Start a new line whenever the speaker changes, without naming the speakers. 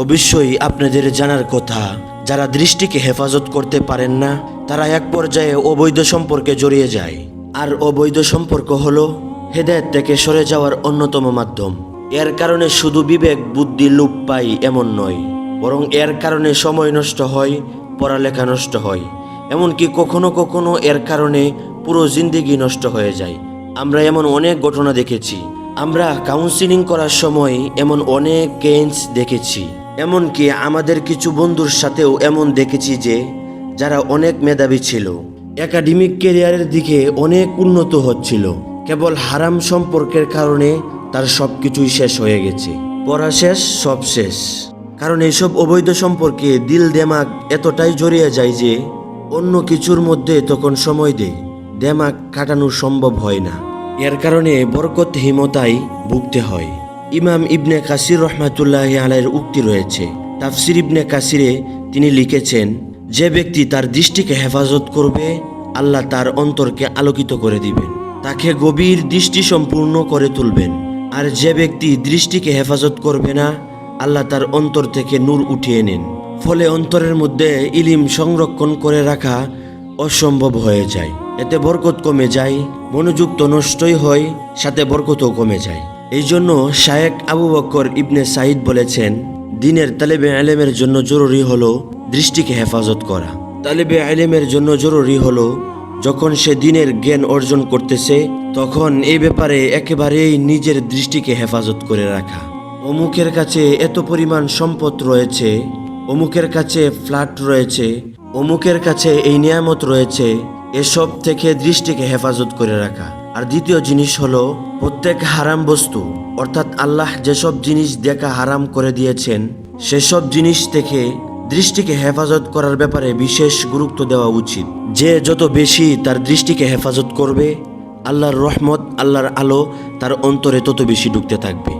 অবশ্যই আপনাদের জানার কথা, যারা দৃষ্টিকে হেফাজত করতে পারেন না তারা এক পর্যায়ে অবৈধ সম্পর্কে জড়িয়ে যায়। আর অবৈধ সম্পর্ক হলো হেদায়েত থেকে সরে যাওয়ার অন্যতম মাধ্যম। এর কারণে শুধু বিবেক বুদ্ধি লোপ পায় এমন নয়, বরং এর কারণে সময় নষ্ট হয়, পড়ালেখা নষ্ট হয়, এমনকি কখনো কখনো এর কারণে পুরো জিন্দেগি নষ্ট হয়ে যায়। আমরা এমন অনেক ঘটনা দেখেছি। আমরা কাউন্সিলিং করার সময় এমন অনেক কেস দেখেছি, এমনকি আমাদের কিছু বন্ধুর সাথেও এমন দেখেছি যে যারা অনেক মেধাবী ছিল, একাডেমিক ক্যারিয়ারের দিকে অনেক উন্নত হচ্ছিল, কেবল হারাম সম্পর্কের কারণে তার সব কিছুই শেষ হয়ে গেছে। পড়া শেষ, সব শেষ। কারণ এইসব অবৈধ সম্পর্কে দিল দেমাগ এতটাই জড়িয়ে যায় যে অন্য কিছুর মধ্যে তখন সময় দেয়, দেমাগ কাটানো সম্ভব হয় না। এর কারণে বরকতহীনতায় ভুগতে হয়। ইমাম ইবনে কাসির রহমাতুল্লাহি আলাইহির উক্তি রয়েছে, তাফসির ইবনে কাসিরে তিনি লিখেছেন, যে ব্যক্তি তার দৃষ্টিকে হেফাজত করবে আল্লাহ তার অন্তরকে আলোকিত করে দিবেন, তাকে গভীর দৃষ্টি সম্পূর্ণ করে তুলবেন। আর যে ব্যক্তি দৃষ্টিকে হেফাজত করবে না আল্লাহ তার অন্তর থেকে নূর উঠিয়ে নেন। ফলে অন্তরের মধ্যে ইলিম সংরক্ষণ করে রাখা অসম্ভব হয়ে যায়। এতে বরকত কমে যায়, মনোযোগ তো নষ্টই হয়, সাথে বরকতও কমে যায়। এই জন্য শায়েখ আবু বকর ইবনে সাইদ বলেছেন, দিনের তালেবে ইলমের জন্য জরুরি হলো দৃষ্টিকে হেফাজত করা। তালেবে ইলমের জন্য জরুরি হলো যখন সে দিনের জ্ঞান অর্জন করতেছে তখন এই ব্যাপারে একেবারেই নিজের দৃষ্টিকে হেফাজত করে রাখা। অমুকের কাছে এত পরিমাণ সম্পদ রয়েছে, অমুকের কাছে ফ্ল্যাট রয়েছে, অমুকের কাছে এই নিয়ামত রয়েছে, এসব থেকে দৃষ্টিকে হেফাজত করে রাখা। আর দ্বিতীয় জিনিস হলো প্রত্যেক হারাম বস্তু, অর্থাৎ আল্লাহ যেসব জিনিস দেখা হারাম করে দিয়েছেন সেসব জিনিস থেকে দৃষ্টিকে হেফাজত করার ব্যাপারে বিশেষ গুরুত্ব দেওয়া উচিত। যে যত বেশি তার দৃষ্টিকে হেফাজত করবে আল্লাহর রহমত, আল্লাহর আলো তার অন্তরে তত বেশি ঢুকতে থাকবে।